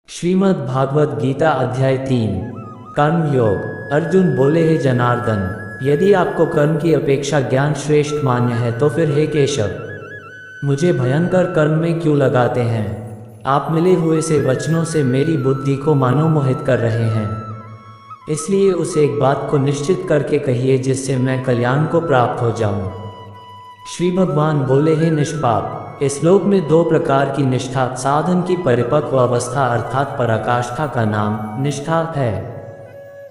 श्रीमद् भागवत गीता अध्याय 3 कर्म योग। अर्जुन बोले, हे जनार्दन, यदि आपको कर्म की अपेक्षा ज्ञान श्रेष्ठ मान्य है तो फिर हे केशव, मुझे भयंकर कर्म में क्यों लगाते हैं। आप मिले हुए से वचनों से मेरी बुद्धि को मनोमोहित कर रहे हैं। इसलिए उस एक बात को निश्चित करके कहिए जिससे मैं कल्याण को प्राप्त हो जाऊं। श्री भगवान बोले, हे निष्पाप, इस लोक में दो प्रकार की निष्ठा साधन की परिपक्व अवस्था अर्थात पराकाष्ठा का नाम निष्ठा है,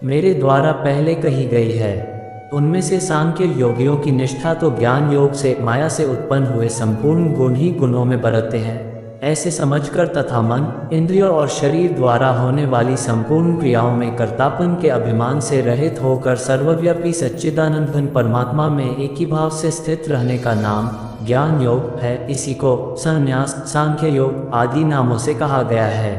मेरे द्वारा पहले कही गई है। उनमें से सांख्य योगियों की निष्ठा तो ज्ञान योग से माया से उत्पन्न हुए संपूर्ण गुण ही गुणों में बरतते हैं ऐसे समझकर तथा मन, इंद्रियों और शरीर द्वारा होने वाली संपूर्ण क्रियाओं में कर्तापन के अभिमान से रहित होकर सर्वव्यापी सच्चिदानंद घन परमात्मा में एक ही भाव से स्थित रहने का नाम ज्ञान योग है। इसी को संन्यास, सांख्य योग आदि नामों से कहा गया है।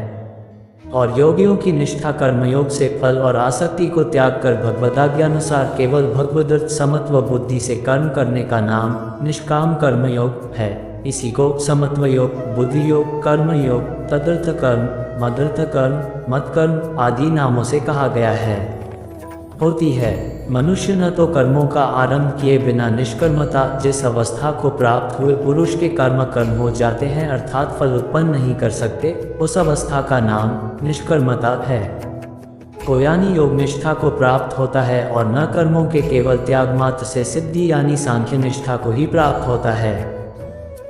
और योगियों की निष्ठा कर्मयोग से फल और आसक्ति को त्याग कर भगवदाज्ञानुसार केवल भगवदर्थ समत्व बुद्धि से कर्म करने का नाम निष्काम कर्मयोग है। इसी को समत्व योग, बुद्धि योग, कर्म योग, तदर्थ कर्म, मदर्थ कर्म, मत कर्म आदि नामों से कहा गया है। होती है, मनुष्य न तो कर्मों का आरंभ किए बिना निष्कर्मता जिस अवस्था को प्राप्त हुए पुरुष के कर्म हो जाते हैं अर्थात फल उत्पन्न नहीं कर सकते, उस अवस्था का नाम निष्कर्मता है। को यानी योग निष्ठा को प्राप्त होता है और न कर्मों के केवल त्याग मात्र से सिद्धि यानी सांख्य निष्ठा को ही प्राप्त होता है।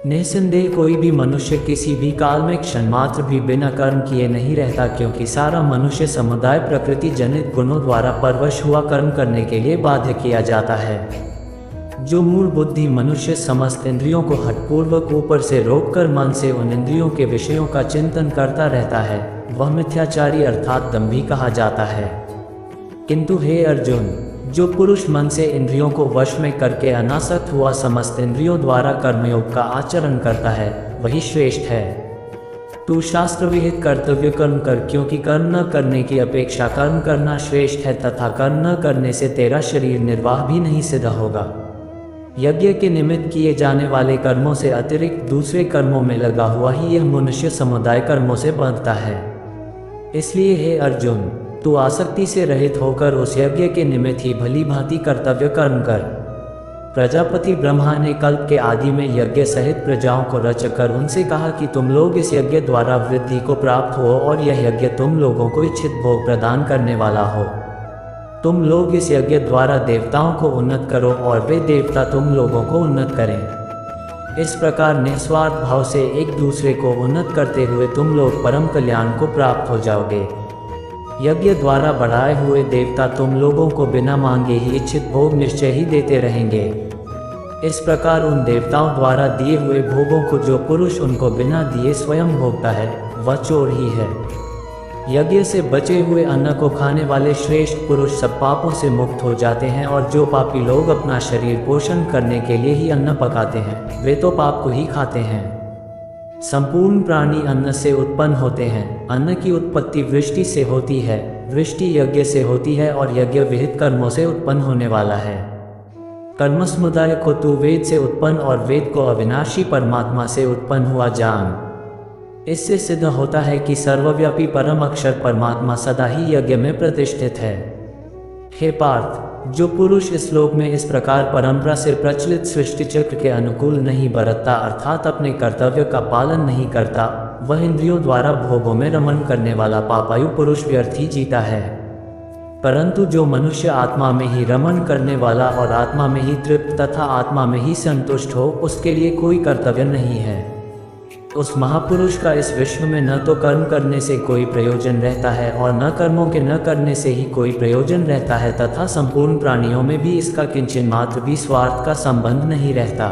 निसंदेह कोई भी मनुष्य किसी भी काल में क्षण मात्र भी बिना कर्म किए नहीं रहता, क्योंकि सारा मनुष्य समुदाय प्रकृति जनित गुणों द्वारा परवश हुआ कर्म करने के लिए बाध्य किया जाता है। जो मूल बुद्धि मनुष्य समस्त इंद्रियों को हठपूर्वक ऊपर से रोककर मन से उन इंद्रियों के विषयों का चिंतन करता रहता है वह मिथ्याचारी अर्थात दंभी कहा जाता है। किंतु हे अर्जुन, जो पुरुष मन से इंद्रियों को वश में करके अनासक्त हुआ समस्त इंद्रियों द्वारा कर्मयोग का आचरण करता है वही श्रेष्ठ है। तू शास्त्र विहित कर्तव्य कर्म कर, क्योंकि कर्म न करने की अपेक्षा कर्म करना श्रेष्ठ है तथा कर्म न करने से तेरा शरीर निर्वाह भी नहीं सिद्ध होगा। यज्ञ के निमित्त किए जाने वाले कर्मों से अतिरिक्त दूसरे कर्मों में लगा हुआ ही यह मनुष्य समुदाय कर्मों से बंधता है। इसलिए हे अर्जुन, तू आसक्ति से रहित होकर उस यज्ञ के निमित्त ही भली भांति कर्तव्य कर्म कर। प्रजापति ब्रह्मा ने कल्प के आदि में यज्ञ सहित प्रजाओं को रचकर उनसे कहा कि तुम लोग इस यज्ञ द्वारा वृद्धि को प्राप्त हो और यह यज्ञ तुम लोगों को इच्छित भोग प्रदान करने वाला हो। तुम लोग इस यज्ञ द्वारा देवताओं को उन्नत करो और वे देवता तुम लोगों को उन्नत करें। इस प्रकार निस्वार्थ भाव से एक दूसरे को उन्नत करते हुए तुम लोग परम कल्याण को प्राप्त हो जाओगे। यज्ञ द्वारा बढ़ाए हुए देवता तुम लोगों को बिना मांगे ही इच्छित भोग निश्चय ही देते रहेंगे। इस प्रकार उन देवताओं द्वारा दिए हुए भोगों को जो पुरुष उनको बिना दिए स्वयं भोगता है वह चोर ही है। यज्ञ से बचे हुए अन्न को खाने वाले श्रेष्ठ पुरुष सब पापों से मुक्त हो जाते हैं, और जो पापी लोग अपना शरीर पोषण करने के लिए ही अन्न पकाते हैं वे तो पाप को ही खाते हैं। संपूर्ण प्राणी अन्न से उत्पन्न होते हैं। अन्न की उत्पत्ति वृष्टि से होती है, वृष्टि यज्ञ से होती है और यज्ञ विहित कर्मों से उत्पन्न होने वाला है। कर्म समुदाय को तू वेद से उत्पन्न और वेद को अविनाशी परमात्मा से उत्पन्न हुआ जान। इससे सिद्ध होता है कि सर्वव्यापी परम अक्षर परमात्मा सदा ही यज्ञ में प्रतिष्ठित है। हे पार्थ, जो पुरुष इस लोक में इस प्रकार परंपरा से प्रचलित सृष्टि चक्र के अनुकूल नहीं बरतता अर्थात अपने कर्तव्य का पालन नहीं करता, वह इंद्रियों द्वारा भोगों में रमण करने वाला पापायु पुरुष व्यर्थ ही जीता है। परंतु जो मनुष्य आत्मा में ही रमण करने वाला और आत्मा में ही तृप्त तथा आत्मा में ही संतुष्ट हो, उसके लिए कोई कर्तव्य नहीं है। उस महापुरुष का इस विश्व में न तो कर्म करने से कोई प्रयोजन रहता है और न कर्मों के न करने से ही कोई प्रयोजन रहता है, तथा संपूर्ण प्राणियों में भी इसका किंचित मात्र भी स्वार्थ का संबंध नहीं रहता।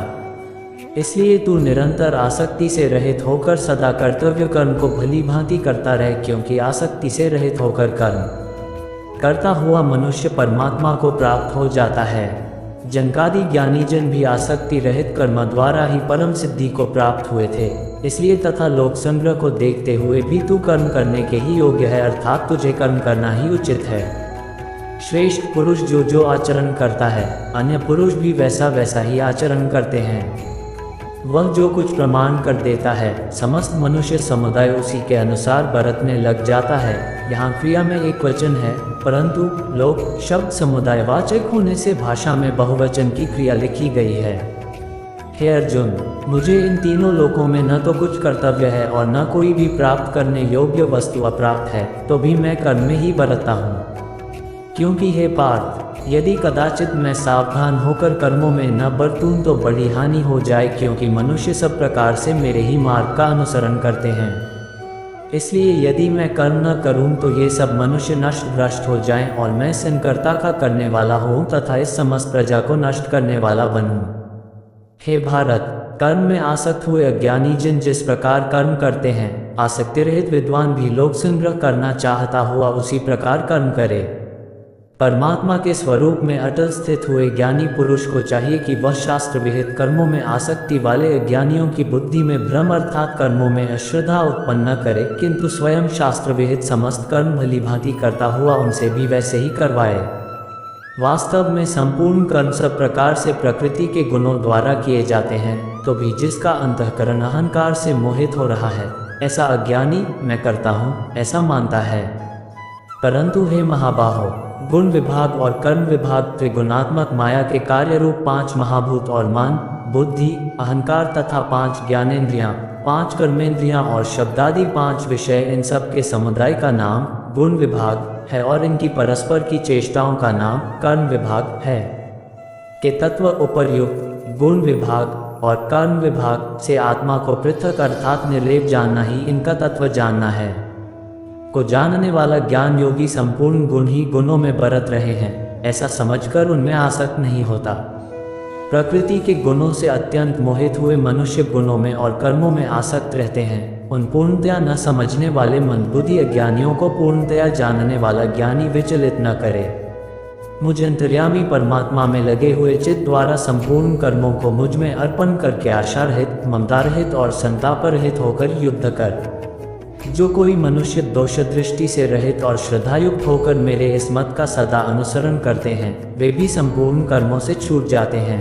इसलिए तू निरंतर आसक्ति से रहित होकर सदा कर्तव्य कर्म को भली भांति करता रहे, क्योंकि आसक्ति से रहित होकर कर्म करता हुआ मनुष्य परमात्मा को प्राप्त हो जाता है। जनकादि ज्ञानी जन भी आसक्ति रहित कर्म द्वारा ही परम सिद्धि को प्राप्त हुए थे। इसलिए तथा लोक संग्रह को देखते हुए भी तू कर्म करने के ही योग्य है, अर्थात तुझे कर्म करना ही उचित है। श्रेष्ठ पुरुष जो जो आचरण करता है अन्य पुरुष भी वैसा वैसा ही आचरण करते हैं। वह जो कुछ प्रमाण कर देता है समस्त मनुष्य समुदाय उसी के अनुसार बरतने लग जाता है। यहाँ क्रिया में एक वचन है, परंतु लोक शब्द समुदायवाचक होने से भाषा में बहुवचन की क्रिया लिखी गई है। हे अर्जुन, मुझे इन तीनों लोकों में न तो कुछ कर्तव्य है और न कोई भी प्राप्त करने योग्य वस्तु अप्राप्त है, तो भी मैं कर्म में ही बरतता हूँ। क्योंकि हे पार्थ, यदि कदाचित मैं सावधान होकर कर्मों में न बरतूं तो बड़ी हानि हो जाए, क्योंकि मनुष्य सब प्रकार से मेरे ही मार्ग का अनुसरण करते हैं। इसलिए यदि मैं कर्म न करूं तो ये सब मनुष्य नष्ट भ्रष्ट हो जाएं और मैं सृष्टिकर्ता का करने वाला हूँ तथा इस समस्त प्रजा को नष्ट करने वाला बनूं। हे भारत, कर्म में आसक्त हुए अज्ञानी जिन जिस प्रकार कर्म करते हैं, आसक्ति रहित विद्वान भी लोक संग्रह करना चाहता हुआ उसी प्रकार कर्म करे। परमात्मा के स्वरूप में अटल स्थित हुए ज्ञानी पुरुष को चाहिए कि वह शास्त्र विहित कर्मों में आसक्ति वाले अज्ञानियों की बुद्धि में भ्रम अर्थात कर्मों में अश्रद्धा उत्पन्न न करे, किंतु स्वयं शास्त्र विहित समस्त कर्म भली भांति करता हुआ उनसे भी वैसे ही करवाए। वास्तव में संपूर्ण कर्म सब प्रकार से प्रकृति के गुणों द्वारा किए जाते हैं, तो भी जिसका अंतःकरण अहंकार से मोहित हो रहा है, ऐसा अज्ञानी मैं करता हूँ ऐसा मानता है। परंतु हे महाबाहो, गुण विभाग और कर्म विभाग त्रिगुणात्मक माया के कार्य रूप 5 महाभूत और मन, बुद्धि, अहंकार तथा 5 ज्ञानेंद्रियां, 5 कर्मेंद्रियां और शब्दादि 5 विषय, इन सब के समुदाय का नाम गुण विभाग है और इनकी परस्पर की चेष्टाओं का नाम कर्म विभाग है। के तत्व उपर्युक्त गुण विभाग और कर्म विभाग से आत्मा को पृथक अर्थात निर्लेप जानना ही इनका तत्व जानना है। को जानने वाला ज्ञान योगी संपूर्ण गुण ही गुणों में बरत रहे हैं ऐसा समझकर उनमें आसक्त नहीं होता। प्रकृति के गुणों से अत्यंत मोहित हुए मनुष्य गुणों में और कर्मों में आसक्त रहते हैं। उन पूर्णतया न समझने वाले मंदबुद्धि अज्ञानियों को पूर्णतया जानने वाला ज्ञानी विचलित न करे। मुझ अंतर्यामी परमात्मा में लगे हुए चित्त द्वारा संपूर्ण कर्मों को मुझ में अर्पण करके आशा रहित, ममता रहित और संताप रहित होकर युद्ध कर। जो कोई मनुष्य दोष दृष्टि से रहित और श्रद्धायुक्त होकर मेरे इस मत का सदा अनुसरण करते हैं, वे भी संपूर्ण कर्मों से छूट जाते हैं।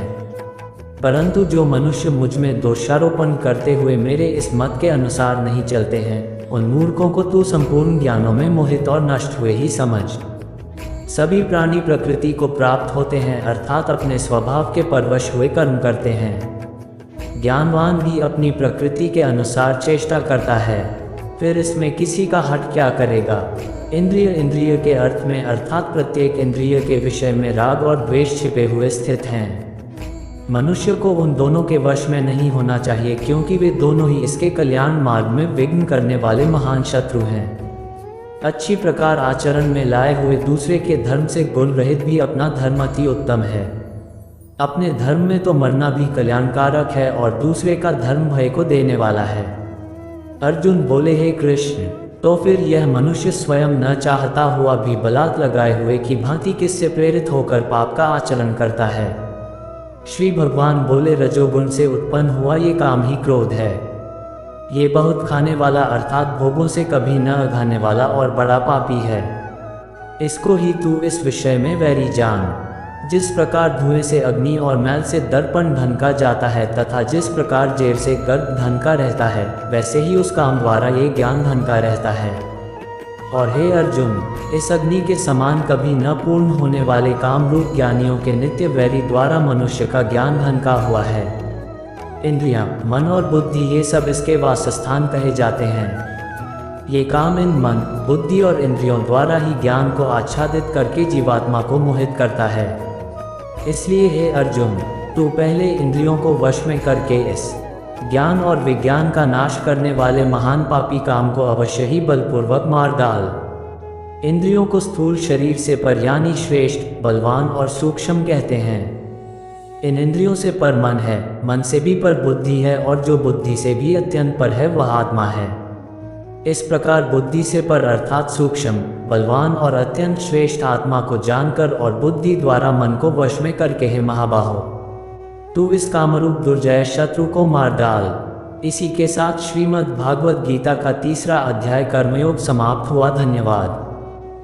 परंतु जो मनुष्य मुझ में दोषारोपण करते हुए मेरे इस मत के अनुसार नहीं चलते हैं, उन मूर्खों को तू संपूर्ण ज्ञानों में मोहित और नष्ट हुए ही समझ। सभी प्राणी प्रकृति को प्राप्त होते हैं अर्थात अपने स्वभाव के परवश हुए कर्म करते हैं। ज्ञानवान भी अपनी प्रकृति के अनुसार चेष्टा करता है, फिर इसमें किसी का हट क्या करेगा। इंद्रिय के अर्थ में अर्थात प्रत्येक इंद्रिय के विषय में राग और द्वेष छिपे हुए स्थित हैं। मनुष्य को उन दोनों के वश में नहीं होना चाहिए, क्योंकि वे दोनों ही इसके कल्याण मार्ग में विघ्न करने वाले महान शत्रु हैं। अच्छी प्रकार आचरण में लाए हुए दूसरे के धर्म से गुण रहित भी अपना धर्म अति उत्तम है। अपने धर्म में तो मरना भी कल्याणकारक है और दूसरे का धर्म भय को देने वाला है। अर्जुन बोले, हे कृष्ण, तो फिर यह मनुष्य स्वयं न चाहता हुआ भी बलात् लगाए हुए की भांति किससे प्रेरित होकर पाप का आचरण करता है। श्री भगवान बोले, रजोगुण से उत्पन्न हुआ ये काम ही क्रोध है। ये बहुत खाने वाला अर्थात भोगों से कभी न अघाने वाला और बड़ा पापी है। इसको ही तू इस विषय में वैरी जान। जिस प्रकार धुएं से अग्नि और मैल से दर्पण ढनका जाता है तथा जिस प्रकार जेर से गर्भ ढनका रहता है, वैसे ही उस काम द्वारा ये ज्ञान ढनका रहता है। और हे अर्जुन, इस अग्नि के समान कभी न पूर्ण होने वाले काम रूप ज्ञानियों के नित्य वैरी द्वारा मनुष्य का ज्ञान ढनका हुआ है। इंद्रियां, मन और बुद्धि ये सब इसके वासस्थान कहे जाते हैं। ये काम इन मन, बुद्धि और इंद्रियों द्वारा ही ज्ञान को आच्छादित करके जीवात्मा को मोहित करता है। इसलिए हे अर्जुन, तू पहले इंद्रियों को वश में करके इस ज्ञान और विज्ञान का नाश करने वाले महान पापी काम को अवश्य ही बलपूर्वक मार डाल। इंद्रियों को स्थूल शरीर से पर यानी श्रेष्ठ, बलवान और सूक्ष्म कहते हैं। इन इंद्रियों से पर मन है, मन से भी पर बुद्धि है और जो बुद्धि से भी अत्यंत पर है वह आत्मा है। इस प्रकार बुद्धि से पर अर्थात सूक्ष्म, बलवान और अत्यंत श्रेष्ठ आत्मा को जानकर और बुद्धि द्वारा मन को वश में करके हे महाबाहो, तू इस कामरूप दुर्जय शत्रु को मार डाल। इसी के साथ श्रीमद् भागवत गीता का 3रा अध्याय कर्मयोग समाप्त हुआ। धन्यवाद।